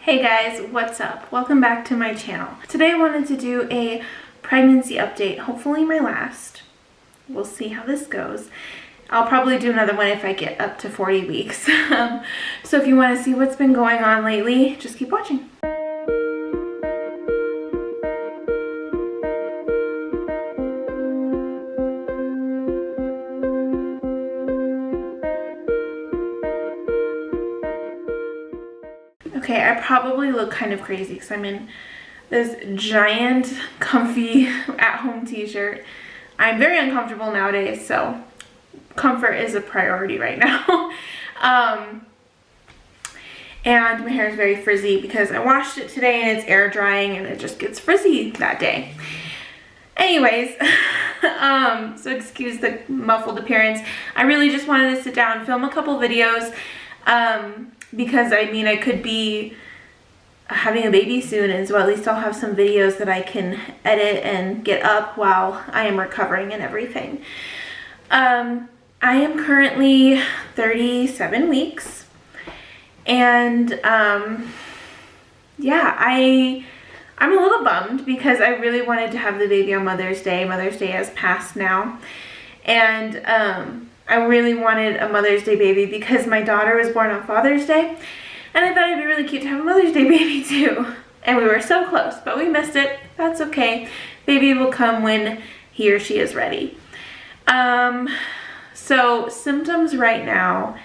Hey guys, what's up? Welcome back to my channel. Today I wanted to do a pregnancy update, hopefully my last. We'll see how this goes. I'll probably do another one if I get up to 40 weeks. So if you want to see what's been going on lately, just keep watching. Okay, I probably look kind of crazy because I'm in this giant, comfy, at-home t-shirt. I'm very uncomfortable nowadays, so comfort is a priority right now. And my hair is very frizzy because I washed it today and it's air drying and it just gets frizzy that day. Anyways, so excuse the muffled appearance. I really just wanted to sit down and film a couple videos. Because I mean I could be having a baby soon, and so at least I'll have some videos that I can edit and get up while I am recovering and everything. I am currently 37 weeks, and yeah, I'm a little bummed because I really wanted to have the baby on Mother's Day. Mother's Day has passed now, and I really wanted a Mother's Day baby because my daughter was born on Father's Day, and I thought it'd be really cute to have a Mother's Day baby too. And we were so close, but we missed it. That's okay. Baby will come when he or she is ready. So symptoms right now,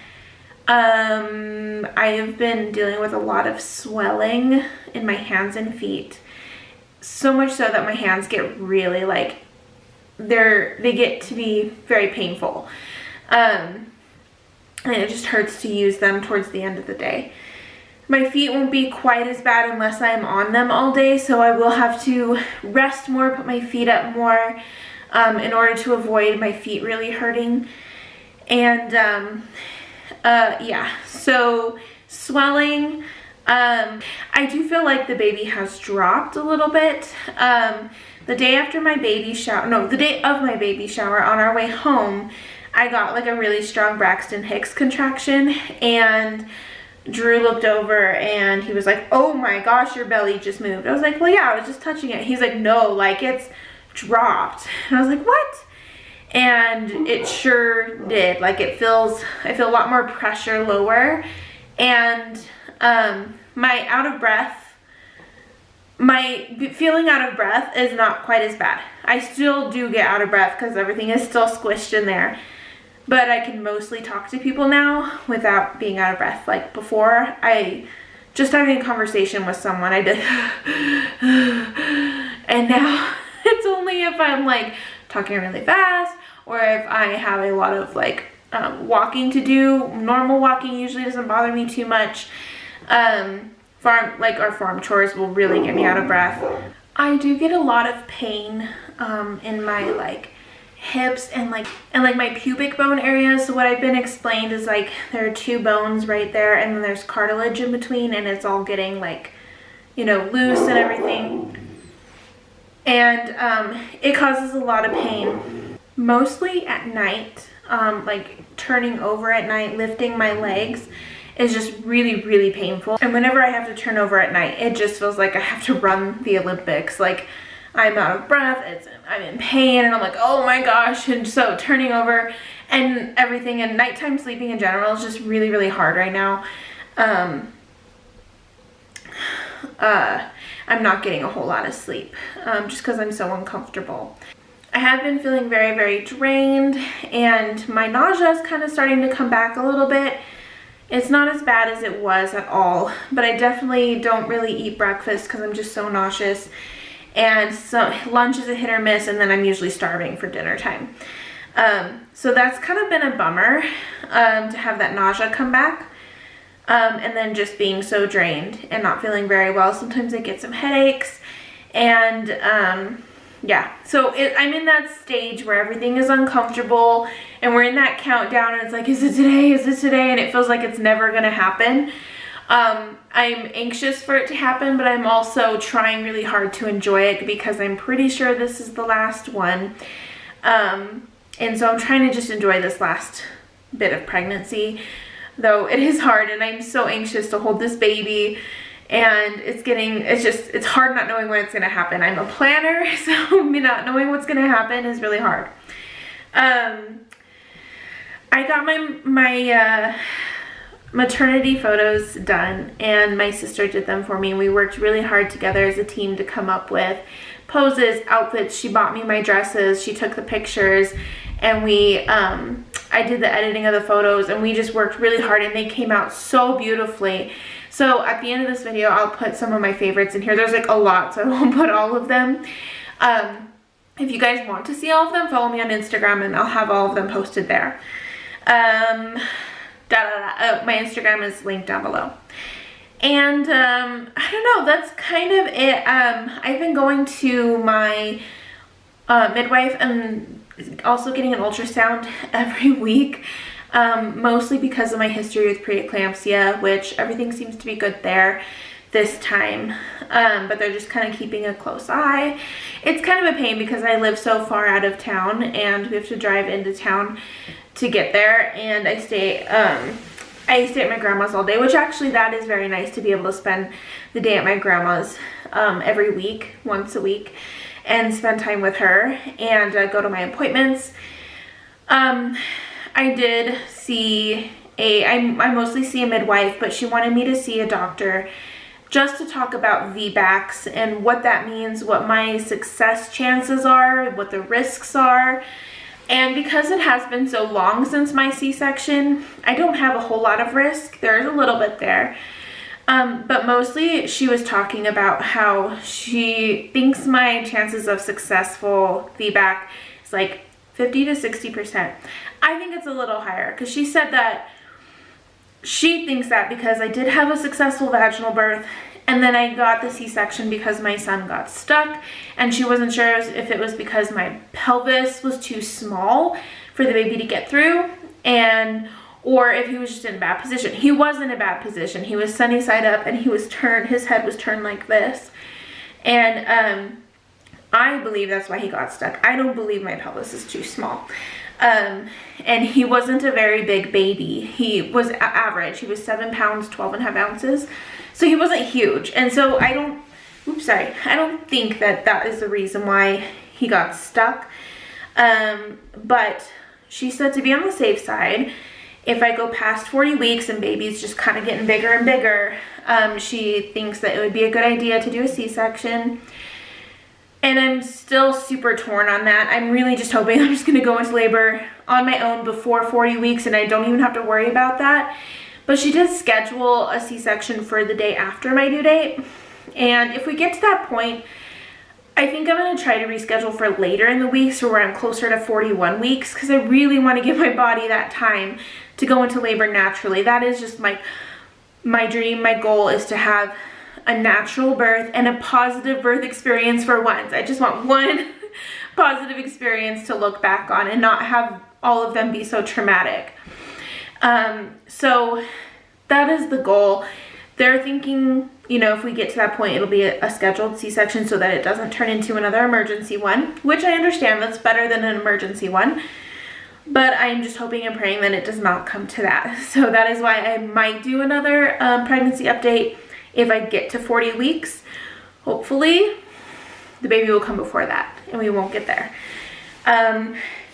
I have been dealing with a lot of swelling in my hands and feet. So much so that my hands get really they get to be very painful. And it just hurts to use them towards the end of the day. My feet won't be quite as bad unless I'm on them all day, so I will have to rest more, put my feet up more, in order to avoid my feet really hurting. And yeah, so swelling. I do feel like the baby has dropped a little bit. The day after my baby shower, no, the day of my baby shower, on our way home, I got like a really strong Braxton Hicks contraction, and Drew looked over and he was like, "Oh my gosh, your belly just moved." I was like, "Well, yeah, I was just touching it." He's like, "No, like it's dropped." And I was like, "What?" And it sure did. Like I feel a lot more pressure lower, and my feeling out of breath is not quite as bad. I still do get out of breath because everything is still squished in there. But I can mostly talk to people now without being out of breath. Like before, just having a conversation with someone, I did, and now it's only if I'm like talking really fast or if I have a lot of like walking to do. Normal walking usually doesn't bother me too much. Our farm chores will really get me out of breath. I do get a lot of pain in my hips and my pubic bone area. So what I've been explained is like there are two bones right there, and then there's cartilage in between, and it's all getting loose and everything. And it causes a lot of pain, mostly at night. Turning over at night, lifting my legs is just really, really painful. And whenever I have to turn over at night, it just feels like I have to run the Olympics. Like I'm out of breath, I'm in pain, and I'm like, oh my gosh. And so turning over and everything, and nighttime sleeping in general is just really, really hard right now. I'm not getting a whole lot of sleep just because I'm so uncomfortable. I have been feeling very, very drained, and my nausea is kind of starting to come back a little bit. It's not as bad as it was at all, but I definitely don't really eat breakfast because I'm just so nauseous. And so lunch is a hit or miss, and then I'm usually starving for dinner time. So that's kind of been a bummer to have that nausea come back. And then just being so drained and not feeling very well. Sometimes I get some headaches, and yeah, so I'm in that stage where everything is uncomfortable, and we're in that countdown, and it's like, is it today? Is it today? And it feels like it's never gonna happen. I'm anxious for it to happen, but I'm also trying really hard to enjoy it because I'm pretty sure this is the last one. And so I'm trying to just enjoy this last bit of pregnancy, though it is hard, and I'm so anxious to hold this baby and it's hard not knowing when it's gonna happen. I'm a planner, so me not knowing what's gonna happen is really hard. I got my maternity photos done, and my sister did them for me, and we worked really hard together as a team to come up with poses, outfits. She bought me my dresses, she took the pictures, and I did the editing of the photos, and we just worked really hard, and they came out so beautifully. So at the end of this video, I'll put some of my favorites in here. There's like a lot, so I won't put all of them. If you guys want to see all of them, follow me on Instagram, and I'll have all of them posted there. My Instagram is linked down below. And I don't know, that's kind of it. I've been going to my midwife and also getting an ultrasound every week, mostly because of my history with preeclampsia, which everything seems to be good there this time, but they're just kind of keeping a close eye. It's kind of a pain because I live so far out of town, and we have to drive into town to get there, and I stay at my grandma's all day, which actually that is very nice to be able to spend the day at my grandma's every week, once a week, and spend time with her and go to my appointments. I mostly see a midwife, but she wanted me to see a doctor just to talk about VBACs and what that means, what my success chances are, what the risks are. And because it has been so long since my C-section, I don't have a whole lot of risk. There is a little bit there. But mostly she was talking about how she thinks my chances of successful VBAC is like 50 to 60%. I think it's a little higher, because she said that she thinks that because I did have a successful vaginal birth, and then I got the C-section because my son got stuck, and she wasn't sure if it was because my pelvis was too small for the baby to get through, or if he was just in a bad position. He was in a bad position. He was sunny side up, and his head was turned like this. And I believe that's why he got stuck. I don't believe my pelvis is too small. And he wasn't a very big baby. He was average. He was 7 pounds, 12.5 ounces. So he wasn't huge. And so I don't think that is the reason why he got stuck. But she said to be on the safe side, if I go past 40 weeks and baby's just kind of getting bigger and bigger, she thinks that it would be a good idea to do a C-section. And I'm still super torn on that. I'm really just hoping I'm just going to go into labor on my own before 40 weeks and I don't even have to worry about that. But she did schedule a C-section for the day after my due date. And if we get to that point, I think I'm going to try to reschedule for later in the week, so where I'm closer to 41 weeks, because I really want to give my body that time to go into labor naturally. That is just my dream. My goal is to have a natural birth and a positive birth experience for once. I just want one positive experience to look back on and not have all of them be so traumatic. So that is the goal. They're thinking, you know, if we get to that point, it'll be a scheduled C-section so that it doesn't turn into another emergency one, which I understand that's better than an emergency one. But I'm just hoping and praying that it does not come to that. So that is why I might do another pregnancy update if I get to 40 weeks. Hopefully the baby will come before that and we won't get there.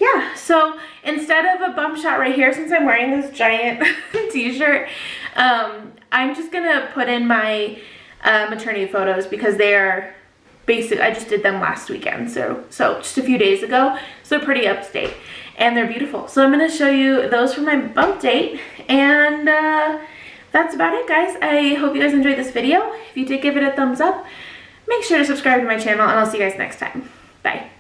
Yeah, so instead of a bump shot right here, since I'm wearing this giant t-shirt, I'm just gonna put in my maternity photos because they are basic. I just did them last weekend, so just a few days ago, so pretty up to date, and they're beautiful. So I'm gonna show you those for my bump date, and that's about it, guys. I hope you guys enjoyed this video. If you did, give it a thumbs up. Make sure to subscribe to my channel, and I'll see you guys next time. Bye.